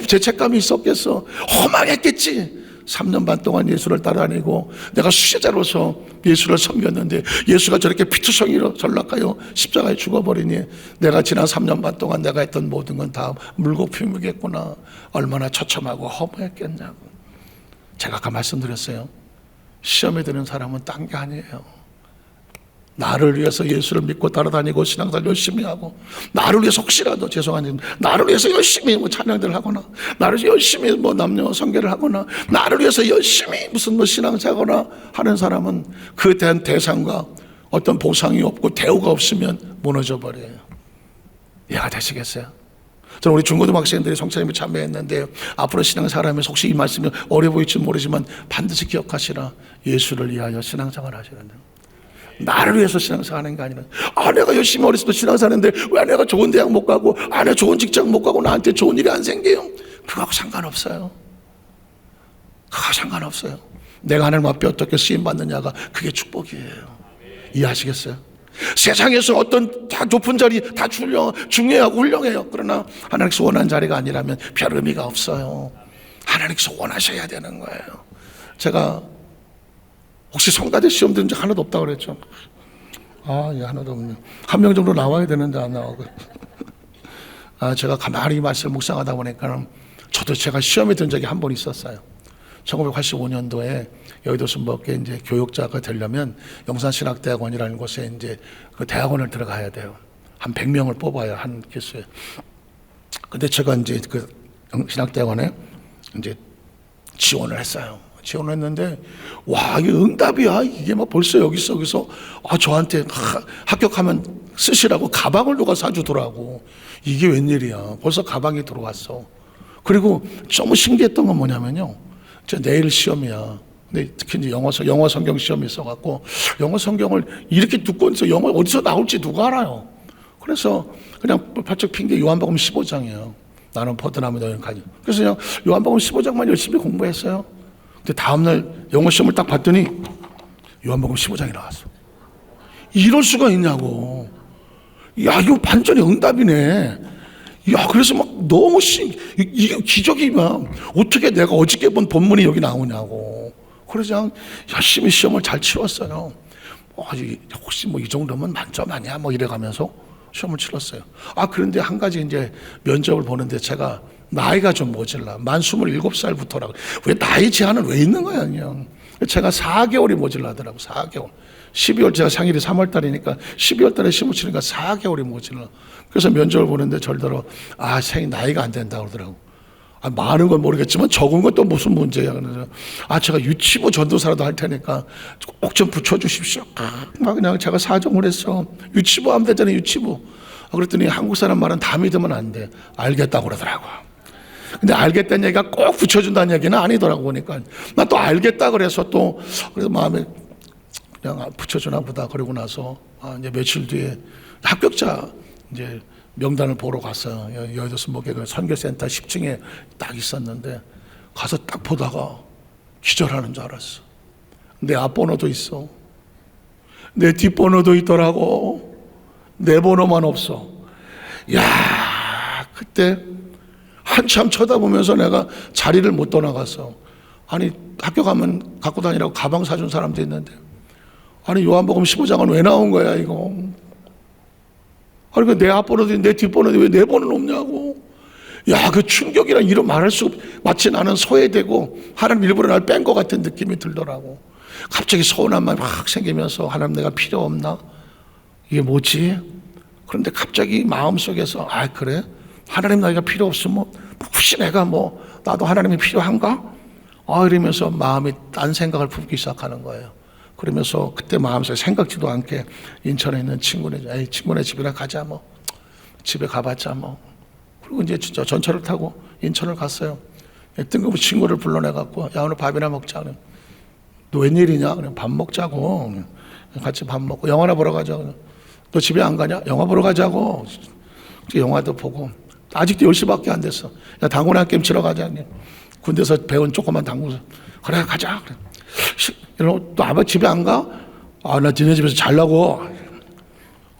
죄책감이 있었겠어? 허망했겠지. 3년 반 동안 예수를 따라다니고 내가 수제자로서 예수를 섬겼는데 예수가 저렇게 피투성이로 전락하여 십자가에 죽어버리니 내가 지난 3년 반 동안 내가 했던 모든 건 다 물고 피우겠구나. 얼마나 처참하고 허무했겠냐고. 제가 아까 말씀드렸어요. 시험에 드는 사람은 딴 게 아니에요. 나를 위해서 예수를 믿고 따라다니고 신앙생활 열심히 하고 나를 위해서 혹시라도 죄송하지만 나를 위해서 열심히 찬양들을 하거나 나를 위해서 열심히 남녀 성결을 하거나 나를 위해서 열심히 무슨 신앙생활하거나 하는 사람은 그에 대한 대상과 어떤 보상이 없고 대우가 없으면 무너져 버려요. 이해가 되시겠어요? 저는 우리 중고등학생들이 성찬임에 참여했는데 앞으로 신앙생활하면서 혹시 이 말씀이 어려 보일지 모르지만 반드시 기억하시라. 예수를 위하여 신앙생활 하시는데 나를 위해서 신앙생활하는 게 아니라 내가 열심히 어렸을 때 신앙생활하는데 왜 내가 좋은 대학 못 가고 내가 좋은 직장 못 가고 나한테 좋은 일이 안 생겨요? 그거하고 상관없어요. 그거하고 상관없어요. 내가 하나님 앞에 어떻게 쓰임받느냐가 그게 축복이에요. 이해하시겠어요? 세상에서 어떤 다 높은 자리 다 중요하고 훌륭해요. 그러나 하나님께서 원하는 자리가 아니라면 별 의미가 없어요. 하나님께서 원하셔야 되는 거예요. 제가 혹시 성가대 시험 드는 적 하나도 없다고 그랬죠? 예, 하나도 없네요. 한 명 정도 나와야 되는데 안 나오고. 제가 가만히 말씀을 묵상하다 보니까 저도 제가 시험에 든 적이 한 번 있었어요. 1985년도에 여의도 순복에 이제 교육자가 되려면 영산신학대학원이라는 곳에 이제 그 대학원을 들어가야 돼요. 한 100명을 뽑아야 한 기수에. 근데 제가 이제 그 신학대학원에 이제 지원을 했어요. 지원했는데 이게 응답이야. 이게 막 벌써 여기서 저한테 합격하면 쓰시라고 가방을 누가 사주더라고. 이게 웬일이야. 벌써 가방이 들어왔어. 그리고 너무 신기했던 건 뭐냐면요. 내일 시험이야. 근데 특히 이제 영어 성경 시험이 있어갖고 영어 성경을 이렇게 듣고 있어. 영어 어디서 나올지 누가 알아요. 그래서 그냥 발짝 핀 게 요한복음 15장이에요. 나는 포도나무 너희는 가지. 그래서 그냥 요한복음 15장만 열심히 공부했어요. 근데 다음날 영어 시험을 딱 봤더니 요한복음 15장이 나왔어. 이럴 수가 있냐고. 이거 반전의 응답이네. 그래서 막 너무 이게 기적이 막 어떻게 내가 어저께 본 본문이 여기 나오냐고. 그래서 그냥 열심히 시험을 잘 치렀어요. 혹시 이 정도면 만점 아니야? 이래가면서 시험을 치렀어요. 그런데 한 가지 이제 면접을 보는데 제가 나이가 좀 모질라. 만 27살부터라고. 왜 나이 제한은 왜 있는 거야, 그냥. 제가 4개월이 모질라더라고, 4개월. 12월, 제가 생일이 3월 달이니까 12월 달에 시험 치니까 4개월이 모질라. 그래서 면접을 보는데 절대로, 생일 나이가 안 된다고 그러더라고. 많은 건 모르겠지만 적은 건 또 무슨 문제야. 그래서, 제가 유치부 전도사라도 할 테니까 꼭 좀 붙여주십시오. 막 그냥 제가 사정을 했어. 유치부 하면 되잖아요, 유치부. 그랬더니 한국 사람 말은 다 믿으면 안 돼. 알겠다고 그러더라고. 근데 알겠다는 얘기가 꼭 붙여준다는 얘기는 아니더라고 보니까. 나 또 알겠다 그래서 또, 그래서 마음에 그냥 붙여주나 보다. 그러고 나서, 이제 며칠 뒤에 합격자 이제 명단을 보러 갔어요. 여의도 순복의 그 선교센터 10층에 딱 있었는데, 가서 딱 보다가 기절하는 줄 알았어. 내 앞번호도 있어. 내 뒷번호도 있더라고. 내 번호만 없어. 그때 한참 쳐다보면서 내가 자리를 못 떠나갔어. 학교 가면 갖고 다니라고 가방 사준 사람도 있는데, 요한복음 15장은 왜 나온 거야, 이거? 내 앞번호도 내 뒷번호도 왜 내 번호는 없냐고. 그 충격이란 이런 말할 수 마치 나는 소외되고 하나님 일부러 날 뺀 것 같은 느낌이 들더라고. 갑자기 서운한 마음이 확 생기면서, 하나님 내가 필요 없나? 이게 뭐지? 그런데 갑자기 마음속에서, 그래? 하나님 나이가 필요 없으면 혹시 내가 나도 하나님이 필요한가? 이러면서 마음이 딴 생각을 품기 시작하는 거예요. 그러면서 그때 마음속에 생각지도 않게 인천에 있는 친구네 집이나 가자, 집에 가봤자 그리고 이제 진짜 전철을 타고 인천을 갔어요. 뜬금없이 친구를 불러내갖고, 오늘 밥이나 먹자. 너 웬일이냐? 그냥 밥 먹자고. 같이 밥 먹고 영화나 보러 가자고. 너 집에 안 가냐? 영화 보러 가자고. 영화도 보고. 아직도 10시밖에 안 됐어. 당구나 게임 치러 가자. 군대에서 배운 조그만 당구. 그래, 가자. 그래. 또 아빠 집에 안 가? 나 니네 집에서 잘라고.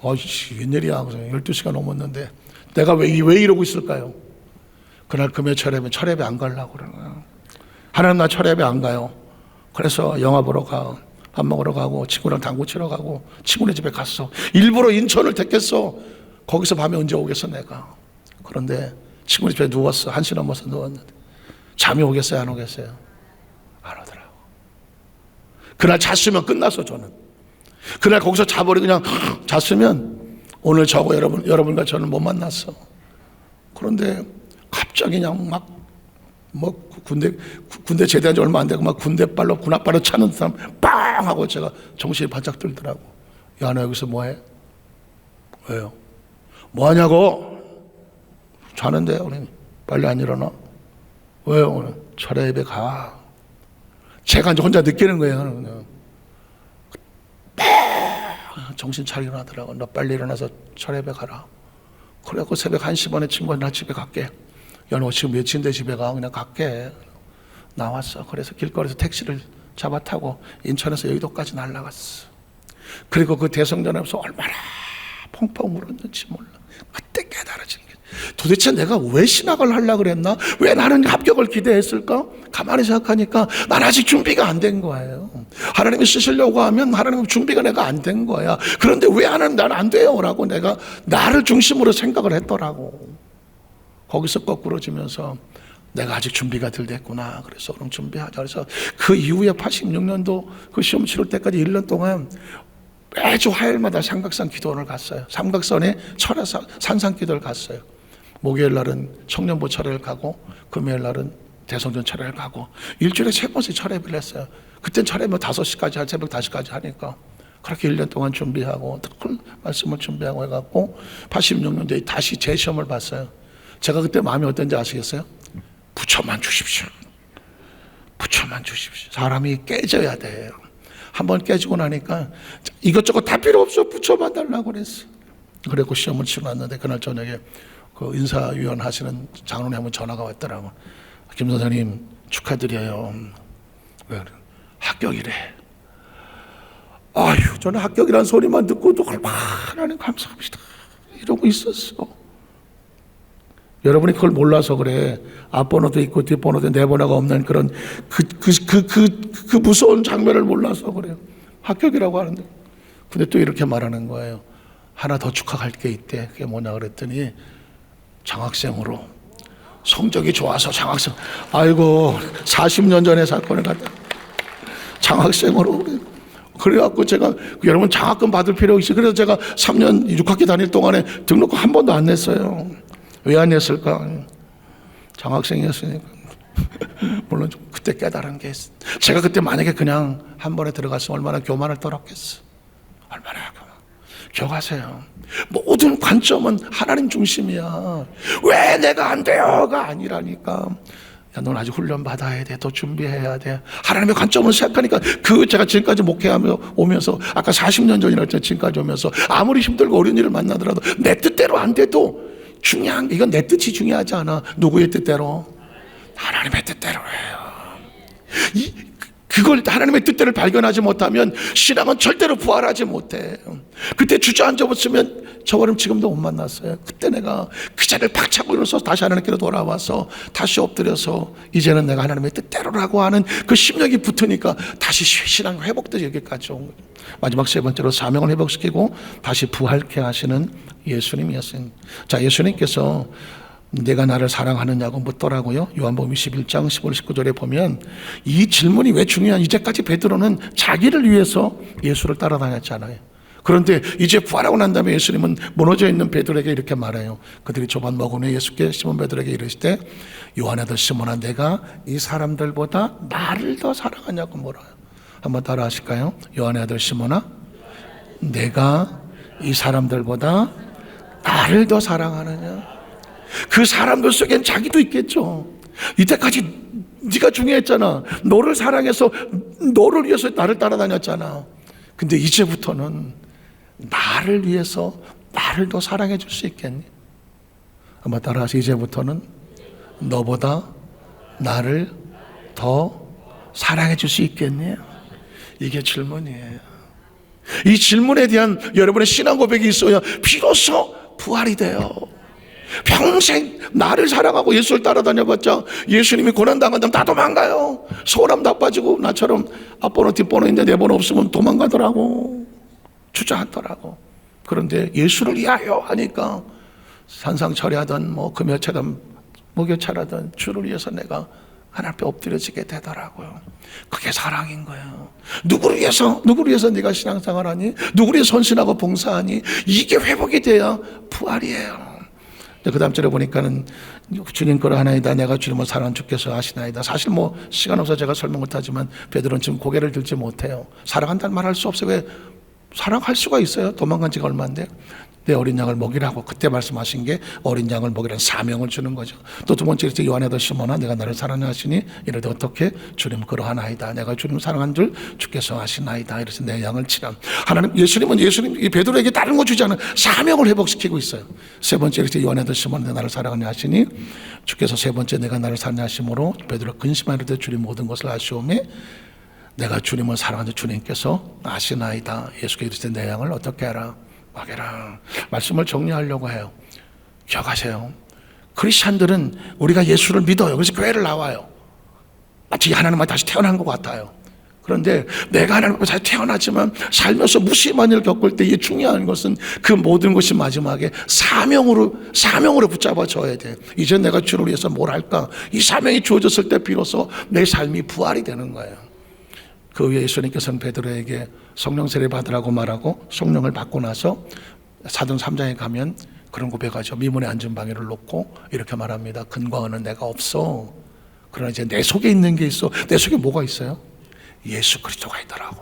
웬일이야. 12시가 넘었는데 내가 왜 이러고 있을까요? 그날 금요 철회배 안 가려고 그러는 거야. 하나님 나 철회배 안 가요. 그래서 영화 보러 가. 밥 먹으러 가고 친구랑 당구 치러 가고 친구네 집에 갔어. 일부러 인천을 택했어. 거기서 밤에 언제 오겠어 내가. 그런데 친구네 집에 누웠어. 1시 넘어서 누웠는데 잠이 오겠어요 안 오겠어요? 안 오더라고. 그날 잤으면 끝났어 저는. 그날 거기서 자버리고 그냥 잤으면 오늘 저하고 여러분과 저는 못 만났어. 그런데 갑자기 그냥 군대 제대한 지 얼마 안 되고 군대발로 군합발로 차는 사람 빵 하고 제가 정신이 바짝 들더라고. 야, 너 여기서 뭐해? 왜요? 뭐하냐고? 자는데 우리 빨리 안 일어나? 왜요? 오늘 철야 예배 가. 제가 이제 혼자 느끼는 거예요. 정신 차리고 나더라고. 너 빨리 일어나서 철야 예배 가라. 그래갖고 새벽 1시 반에 친구가 나 집에 갈게. 야, 너 지금 몇인데 집에 가? 그냥 갈게. 나왔어. 그래서 길거리에서 택시를 잡아 타고 인천에서 여의도까지 날아갔어. 그리고 그 대성전에서 얼마나 펑펑 울었는지 몰라. 그때 깨달아진 게 도대체 내가 왜 신학을 하려고 그랬나? 왜 나는 합격을 기대했을까? 가만히 생각하니까 난 아직 준비가 안 된 거예요. 하나님이 쓰시려고 하면 하나님 준비가 내가 안 된 거야. 그런데 왜 하나님 난 안 돼요? 라고 내가 나를 중심으로 생각을 했더라고. 거기서 거꾸로지면서 내가 아직 준비가 덜 됐구나. 그래서 그럼 준비하자. 그래서 그 이후에 86년도 그 시험 치를 때까지 1년 동안 매주 화요일마다 삼각산 기도원을 갔어요. 삼각산에 산상 기도를 갔어요. 목요일 날은 청년부 철회를 가고 금요일 날은 대성전 철회를 가고 일주일에 3번씩 철회를 했어요. 그땐 철회면 5시까지 새벽 5시까지 하니까 그렇게 1년 동안 준비하고 큰 말씀을 준비하고 해갖고 86년도에 다시 재시험을 봤어요. 제가 그때 마음이 어떤지 아시겠어요? 부처만 주십시오. 부처만 주십시오. 사람이 깨져야 돼요. 한번 깨지고 나니까 이것저것 다 필요 없어. 부처만 달라고 그랬어. 그래고 시험을 치러 왔는데 그날 저녁에 그 인사위원 하시는 장로님 한번 전화가 왔더라고. 김 선생님 축하드려요. 왜 그래? 합격이래. 아유, 저는 합격이라는 소리만 듣고도 하나님 감사합니다 이러고 있었어. 여러분이 그걸 몰라서 그래. 앞번호도 있고 뒷번호도 내 번호가 없는 그런 그 무서운 장면을 몰라서 그래요. 합격이라고 하는데. 근데 또 이렇게 말하는 거예요. 하나 더 축하할 게 있대. 그게 뭐냐 그랬더니 장학생으로, 성적이 좋아서 장학생. 아이고 40년 전의 사건을 갖다 장학생으로. 그래갖고 제가 여러분 장학금 받을 필요 있어요. 그래서 제가 3년 6학기 다닐 동안에 등록금 한 번도 안 냈어요. 왜 안 냈을까? 장학생이었으니까. 물론 좀 그때 깨달은 게 있어. 제가 그때 만약에 그냥 한 번에 들어갔으면 얼마나 교만을 떨었겠어. 얼마나 기억하세요. 모든 관점은 하나님 중심이야. 왜 내가 안 돼요가 아니라니까. 야, 넌 아직 훈련 받아야 돼. 또 준비해야 돼. 하나님의 관점을 생각하니까 제가 지금까지 목회하며 오면서 아까 40년 전이라 했잖아요. 지금까지 오면서 아무리 힘들고 어려운 일을 만나더라도 내 뜻대로 안 돼도 중요한 게 이건 내 뜻이 중요하지 않아. 누구의 뜻대로? 하나님의 뜻대로 해요. 그걸 하나님의 뜻대로 발견하지 못하면 신앙은 절대로 부활하지 못해. 그때 주저앉아 있으면 저와는 지금도 못 만났어요. 그때 내가 그 자리를 박차고 일어서서 다시 하나님께로 돌아와서 다시 엎드려서 이제는 내가 하나님의 뜻대로라고 하는 그 심령이 붙으니까 다시 신앙이 회복돼서 여기까지 온 거예요. 마지막 세 번째로 사명을 회복시키고 다시 부활케 하시는 예수님이었어요. 자, 예수님께서 내가 나를 사랑하느냐고 묻더라고요. 요한복음 21장 15, 19절에 보면 이 질문이 왜 중요한, 이제까지 베드로는 자기를 위해서 예수를 따라다녔잖아요. 그런데 이제 부활하고 난 다음에 예수님은 무너져 있는 베드로에게 이렇게 말해요. 그들이 조반 먹은 후에 예수께 시몬 베드로에게 이르시되 요한 아들 시몬아 내가 이 사람들보다 나를 더 사랑하냐고 물어요. 한번 따라 하실까요? 요한의 아들 시몬아 내가 이 사람들보다 나를 더 사랑하느냐. 그 사람들 속엔 자기도 있겠죠. 이때까지 네가 중요했잖아. 너를 사랑해서 너를 위해서 나를 따라다녔잖아. 근데 이제부터는 나를 위해서 나를 더 사랑해 줄 수 있겠니? 한번 따라하세요. 이제부터는 너보다 나를 더 사랑해 줄 수 있겠니? 이게 질문이에요. 이 질문에 대한 여러분의 신앙 고백이 있어야 비로소 부활이 돼요. 평생 나를 사랑하고 예수를 따라다녀봤자 예수님이 고난당한다면 다 도망가요. 소홀함 다 빠지고 나처럼 앞번호 뒷번호인데 내 번호 없으면 도망가더라고. 주저하더라고. 그런데 예수를 위하여 하니까 산상철회하던 뭐 금요차든 목요차라든 주를 위해서 내가 하나님 앞에 엎드려지게 되더라고요. 그게 사랑인 거예요. 누구를 위해서 네가 신앙생활하니? 누구를 위해서 헌신하고 봉사하니? 이게 회복이 돼야 부활이에요. 그 다음 절에 보니까는 주님 거로 하나이다. 내가 주님을 사랑하는 주께서 아시나이다. 사실 뭐 시간 없어서 제가 설명 못하지만 베드로는 지금 고개를 들지 못해요. 사랑한다는 말 할 수 없어요. 왜? 사랑할 수가 있어요. 도망간 지가 얼마인데. 내 어린 양을 먹이라고 그때 말씀하신 게 어린 양을 먹이라는 사명을 주는 거죠. 또 두 번째 요한의 아들 시몬아 내가 나를 사랑하시니 이르되 어떻게 주님 그러하나이다. 내가 주님 사랑한 줄 주께서 아시나이다. 이래서 내 양을 치라. 하나님 예수님 이 베드로에게 다른 거 주지 않은 사명을 회복시키고 있어요. 세 번째 요한의 아들 시몬아 내가 나를 사랑하냐 하시니 주께서 세 번째 내가 나를 사랑하심으로 베드로 근심하는데 주님 모든 것을 아시오매 내가 주님을 사랑하는 주님께서 아시나이다. 예수께서 이르시되 내 양을 어떻게 하라. 막해라. 말씀을 정리하려고 해요. 기억하세요. 크리스찬들은 우리가 예수를 믿어요. 그래서 교회를 나와요. 마치 하나님만 다시 태어난 것 같아요. 그런데 내가 하나님과 다시 태어나지만 살면서 무심한 일을 겪을 때 이게 중요한 것은 그 모든 것이 마지막에 사명으로 붙잡아져야 돼. 이제 내가 주를 위해서 뭘 할까? 이 사명이 주어졌을 때 비로소 내 삶이 부활이 되는 거예요. 그 후에 예수님께서는 베드로에게 성령 세례 받으라고 말하고 성령을 받고 나서 사도행 3장에 가면 그런 고백하죠. 미문에 앉은 방해를 놓고 이렇게 말합니다. 근거는 내가 없어. 그러나 이제 내 속에 있는 게 있어. 내 속에 뭐가 있어요? 예수 그리스도가 있더라고.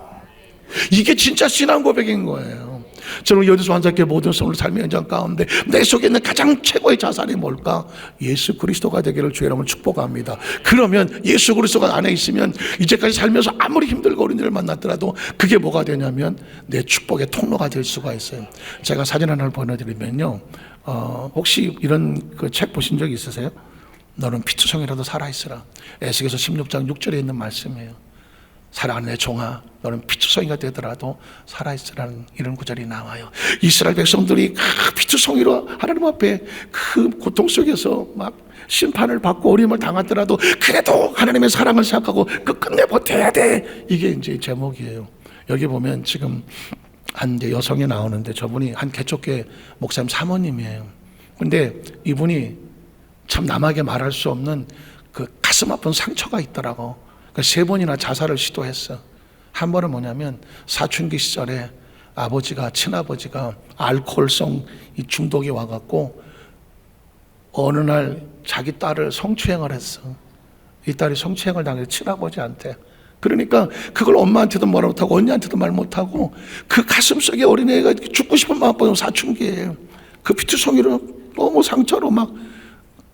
이게 진짜 신앙 고백인 거예요. 저는 여기서 완전히 모든 성을 삶의 현장 가운데 내 속에 있는 가장 최고의 자산이 뭘까? 예수 그리스도가 되기를 주의 이름으로 축복합니다. 그러면 예수 그리스도가 안에 있으면 이제까지 살면서 아무리 힘들고 어려운 일을 만났더라도 그게 뭐가 되냐면 내 축복의 통로가 될 수가 있어요. 제가 사진 하나를 보내드리면요, 혹시 이런 그 책 보신 적 있으세요? 너는 피투성이라도 살아있으라. 에스겔서 16장 6절에 있는 말씀이에요. 사랑하는 내 종아 너는 피투성이가 되더라도 살아있으라는 이런 구절이 나와요. 이스라엘 백성들이 피투성이로 하나님 앞에 그 고통 속에서 막 심판을 받고 어려움을 당하더라도 그래도 하나님의 사랑을 생각하고 끝내 버텨야 돼. 이게 이제 제목이에요. 여기 보면 지금 한 이제 여성이 나오는데 저분이 한 개척교회 목사님 사모님이에요. 근데 이분이 참 남에게 말할 수 없는 그 가슴 아픈 상처가 있더라고. 그러니까 3번이나 자살을 시도했어. 한 번은 뭐냐면 사춘기 시절에 아버지가, 친아버지가 알코올성 이 중독이 와갖고 어느 날 자기 딸을 성추행을 했어. 이 딸이 성추행을 당해서 친아버지한테. 그러니까 그걸 엄마한테도 말 못하고 언니한테도 말 못하고 그 가슴속에 어린애가 죽고 싶은 마음보다 사춘기에 그 피투성이로 너무 상처로 막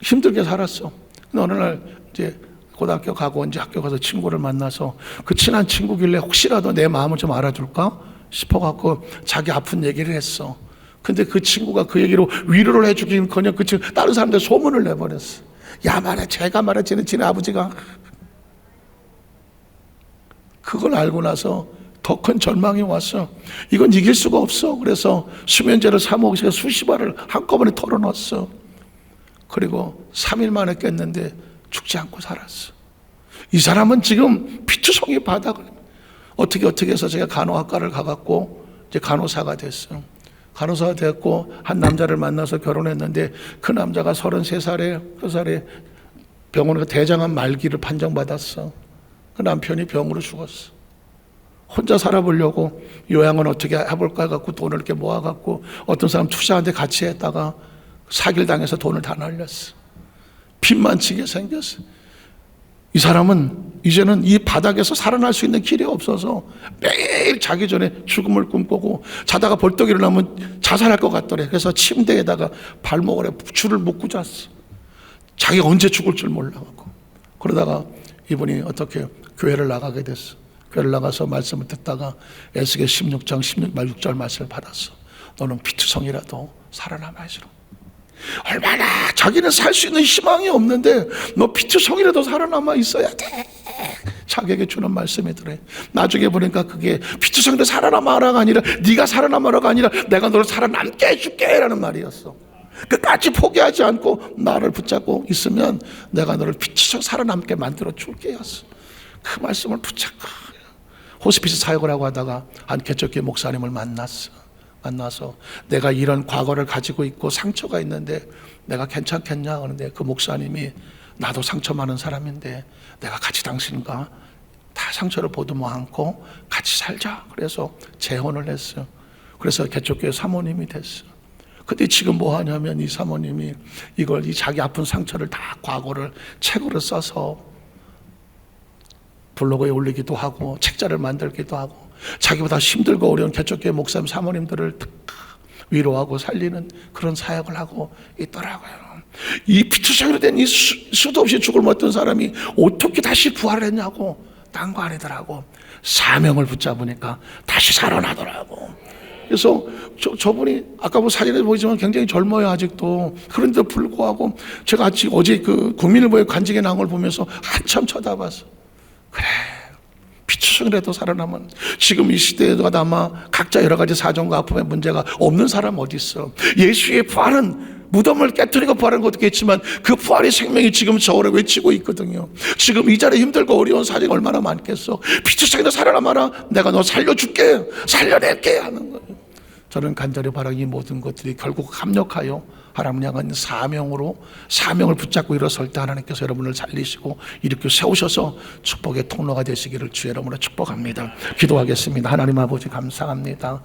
힘들게 살았어. 근데 어느 날 이제 고등학교 가고 이제 학교 가서 친구를 만나서 그 친한 친구길래 혹시라도 내 마음을 좀 알아줄까 싶어갖고 자기 아픈 얘기를 했어. 근데 그 친구가 그 얘기로 위로를 해주긴커녕 그 친구 다른 사람들 소문을 내버렸어. 야 말해, 제가 말해, 지네 아버지가. 그걸 알고 나서 더 큰 절망이 왔어. 이건 이길 수가 없어. 그래서 수면제를 사 먹으니까 수십 알을 한꺼번에 털어놨어. 그리고 3일 만에 깼는데 죽지 않고 살았어. 이 사람은 지금 피투성이 바닥을 어떻게 해서 제가 간호학과를 가갖고 이제 간호사가 됐어. 간호사가 됐고 한 남자를 만나서 결혼했는데 그 남자가 33살에 그 살에 병원에서 대장암 말기를 판정받았어. 그 남편이 병으로 죽었어. 혼자 살아보려고 요양은 어떻게 해볼까 해갖고 돈을 이렇게 모아갖고 어떤 사람 투자한테 같이 했다가 사기를 당해서 돈을 다 날렸어. 빚만 지게 생겼어. 이 사람은 이제는 이 바닥에서 살아날 수 있는 길이 없어서 매일 자기 전에 죽음을 꿈꾸고 자다가 벌떡 일어나면 자살할 것 같더래. 그래서 침대에다가 발목을에 줄을 묶고 잤어. 자기가 언제 죽을 줄 몰라갖고. 그러다가 이분이 어떻게 교회를 나가게 됐어. 교회를 나가서 말씀을 듣다가 에스겔 16장 16절 말씀을 받았어. 너는 피투성이라도 살아남아야지로. 얼마나 자기는 살 수 있는 희망이 없는데 너 피투성이라도 살아남아 있어야 돼. 자기에게 주는 말씀이더래. 나중에 보니까 그게 피투성이라도 살아남아라가 아니라 네가 살아남아라가 아니라 내가 너를 살아남게 해줄게 라는 말이었어. 끝까지 포기하지 않고 나를 붙잡고 있으면 내가 너를 피투성 살아남게 만들어 줄게 였어. 그 말씀을 붙잡고 호스피스 사역을 하고 하다가 한 개척교회 목사님을 만나서 내가 이런 과거를 가지고 있고 상처가 있는데 내가 괜찮겠냐 그러는데 그 목사님이 나도 상처 많은 사람인데 내가 같이 당신과 다 상처를 보듬어 안고 같이 살자. 그래서 재혼을 했어요. 그래서 개척교회 사모님이 됐어. 근데 지금 뭐 하냐면 이 사모님이 이걸 이 자기 아픈 상처를 다 과거를 책으로 써서 블로그에 올리기도 하고 책자를 만들기도 하고 자기보다 힘들고 어려운 개척교회 목사님 사모님들을 위로하고 살리는 그런 사역을 하고 있더라고요. 이 피투성이로 된 이 수도 없이 죽을 못했던 사람이 어떻게 다시 부활을 했냐고. 딴 거 아니더라고. 사명을 붙잡으니까 다시 살아나더라고. 그래서 저분이 아까 뭐 사진에 보이지만 굉장히 젊어요 아직도. 그런데도 불구하고 제가 어제 그 국민일보의 관직에 나온 걸 보면서 한참 쳐다봤어. 그래, 피투성이라도 살아남은. 지금 이 시대에도 아마 각자 여러 가지 사정과 아픔의 문제가 없는 사람 어디 있어. 예수의 부활은 무덤을 깨트리고 부활한 것도 있겠지만 그 부활의 생명이 지금 저울에 외치고 있거든요. 지금 이 자리에 힘들고 어려운 사정이 얼마나 많겠어. 피투성이라도 살아남아라. 내가 너 살려줄게, 살려낼게 하는 거예요. 저는 간절히 바라는 이 모든 것들이 결국 합력하여 하나님 향한 사명을 붙잡고 일어설 때 하나님께서 여러분을 살리시고 일으켜 세우셔서 축복의 통로가 되시기를 주의 이름으로 축복합니다. 기도하겠습니다. 하나님 아버지 감사합니다.